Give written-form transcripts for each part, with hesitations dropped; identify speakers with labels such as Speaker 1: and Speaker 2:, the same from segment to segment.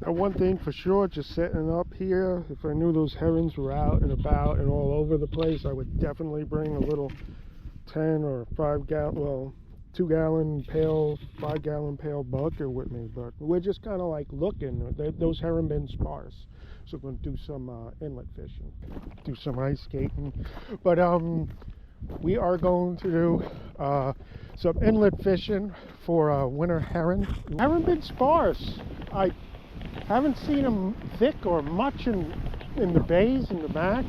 Speaker 1: Now, one thing for sure, just setting up here, if I knew those herons were out and about and all over the place, I would definitely bring a little 10 or 5 gallon, well, 2-gallon pail, 5-gallon pail bucket with me. But we're just kind of like looking. Those heron been sparse, so we're going to do some inlet fishing, do some ice skating. But we are going to do some inlet fishing for winter heron. Haven't been sparse. I haven't seen them thick or much in the bays in the back.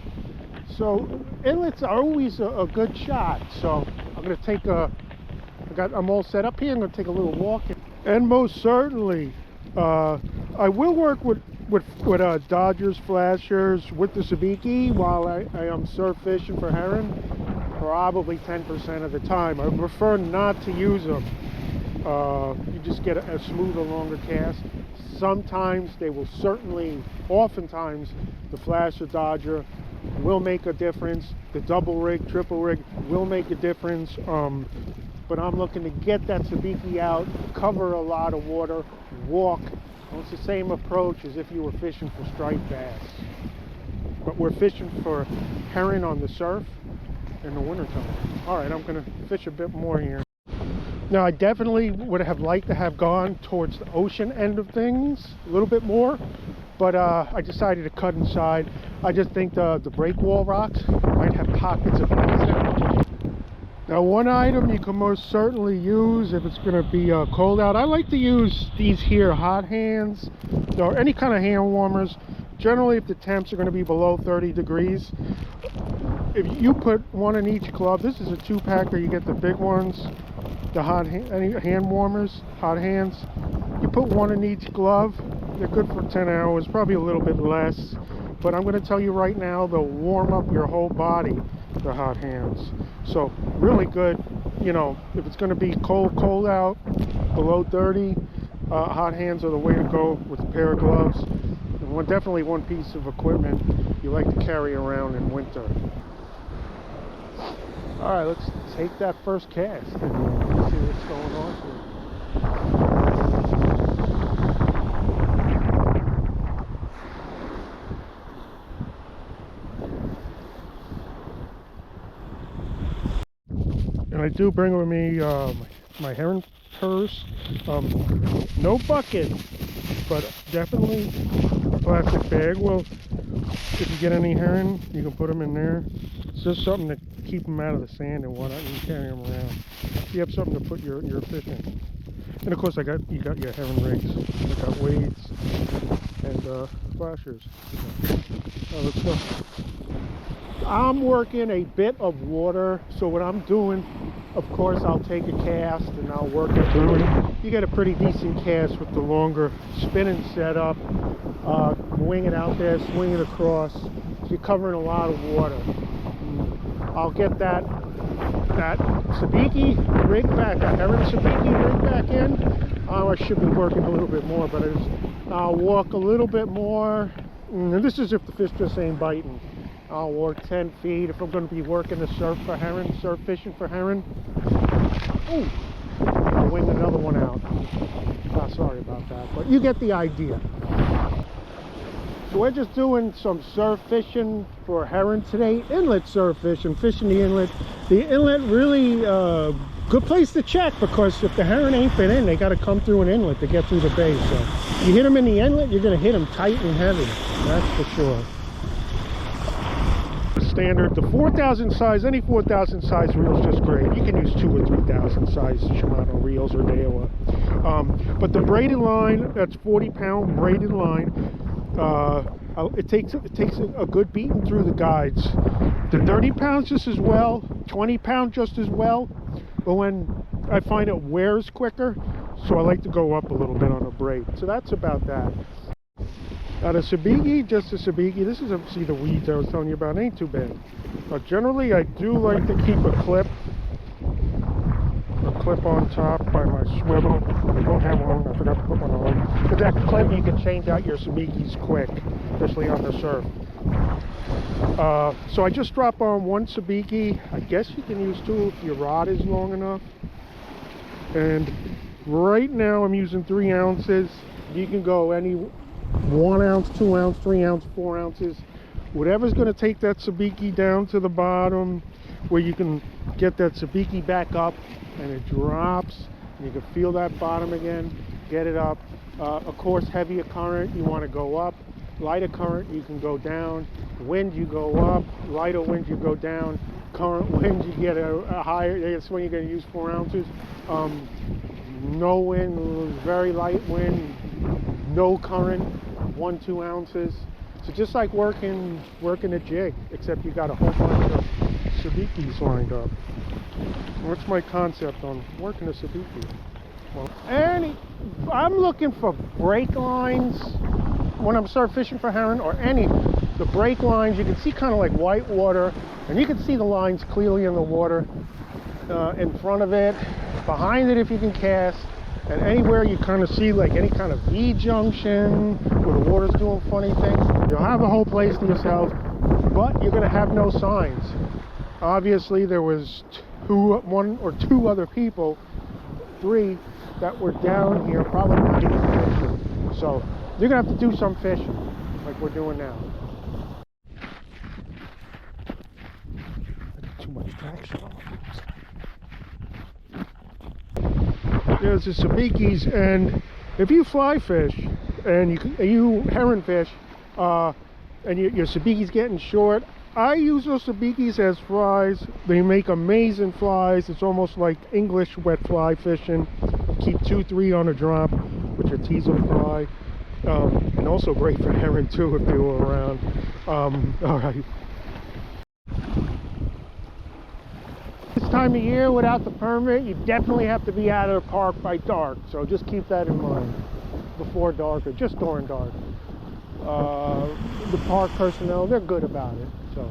Speaker 1: So inlets are always a good shot. So I'm going to take I'm all set up here. I'm going to take a little walk. And most certainly, I will work with Dodgers, flashers, with the Sabiki while I am surf fishing for heron. Probably 10% of the time. I prefer not to use them. You just get a smoother, longer cast. Sometimes they will oftentimes the flasher Dodger will make a difference. The double rig, triple rig will make a difference. But I'm looking to get that Sabiki out, cover a lot of water, walk. Well, it's the same approach as if you were fishing for striped bass. But we're fishing for heron on the surf in the wintertime. All right, I'm going to fish a bit more here. Now, I definitely would have liked to have gone towards the ocean end of things a little bit more, but I decided to cut inside. I just think the breakwall rocks might have pockets of ice in them. Now, one item you can most certainly use if it's going to be cold out, I like to use these here hot hands or any kind of hand warmers. Generally, if the temps are going to be below 30 degrees, if you put one in each glove, this is a 2-packer, you get the big ones, the any hand warmers, hot hands. You put one in each glove, they're good for 10 hours, probably a little bit less. But I'm going to tell you right now, they'll warm up your whole body, the hot hands. So really good, you know, if it's going to be cold out, below 30, hot hands are the way to go with a pair of gloves. And definitely one piece of equipment you like to carry around in winter. All right, let's take that first cast and see what's going on here. And I do bring with me my heron purse. No bucket, but definitely a plastic bag. Well, if you get any heron, you can put them in there. It's just something to keep them out of the sand and whatnot. You can carry them around. You have something to put your fish in. And of course, you got your heron rigs. I got weights and flashers. Let's go. I'm working a bit of water, so what I'm doing, of course, I'll take a cast and I'll work it through it. You get a pretty decent cast with the longer spinning setup. Wing it out there, swing it across. So you're covering a lot of water. I'll get that Sabiki rig back, that heron Sabiki rig back in. I should be working a little bit more, but I'll walk a little bit more. And this is if the fish just ain't biting. I'll walk 10 feet if I'm going to be working the surf fishing for heron. Oh, I'll wing another one out. Oh, sorry about that, but you get the idea. So we're just doing some surf fishing for heron today. Inlet surf fishing, fishing the inlet. The inlet really good place to check, because if the heron ain't been in, they got to come through an inlet to get through the bay. So you hit them in the inlet, you're going to hit them tight and heavy. That's for sure. Standard, the 4,000 size, any 4,000 size reel is just great. You can use 2,000 or 3,000 size Shimano reels or Daiwa. But the braided line, that's 40-pound braided line. It takes a good beating through the guides. The 30 pounds just as well, 20 pound just as well. But when I find it wears quicker, so I like to go up a little bit on a braid. So that's about that. Now the Sabiki, just the Sabiki, this is see the weeds I was telling you about, ain't too bad. But generally I do like to keep a clip on top by my swivel. I don't have one, I forgot to put one on. But that clip, you can change out your Sabikis quick, especially on the surf. So I just drop on one Sabiki. I guess you can use 2 if your rod is long enough. And right now I'm using 3 ounces. You can go 1 ounce, 2 ounce, 3 ounce, 4 ounces, whatever's going to take that sabiki down to the bottom where you can get that sabiki back up and it drops and you can feel that bottom again. Get it up. Of course, heavier current, you want to go up. Lighter current, you can go down. Wind, you go up. Lighter wind, you go down. Current wind, you get a higher. That's when you're going to use 4 ounces. No wind, very light wind. No current, 1-2 ounces. So just like working a jig, except you got a whole bunch of sabikis lined up. What's my concept on working a sabiki? Well, I'm looking for break lines when I'm start fishing for herring, or the break lines. You can see kind of like white water, and you can see the lines clearly in the water, in front of it, behind it if you can cast, and anywhere you kind of see like any kind of V-junction where the water's doing funny things. You'll have the whole place to yourself, but you're going to have no signs. Obviously there was 1 or 2 other people, 3, that were down here probably not even fishing. So you're going to have to do some fishing like we're doing now. Too much traction on it. There's the sabikis, and if you fly fish and you herring fish and your sabiki's getting short, I use those sabikis as flies. They make amazing flies. It's almost like English wet fly fishing. Keep 2-3 on a drop with your teasel fly, and also great for herring too if they were around. All right. This time of year without the permit, you definitely have to be out of the park by dark. So just keep that in mind before dark or just during dark. The park personnel, they're good about it. So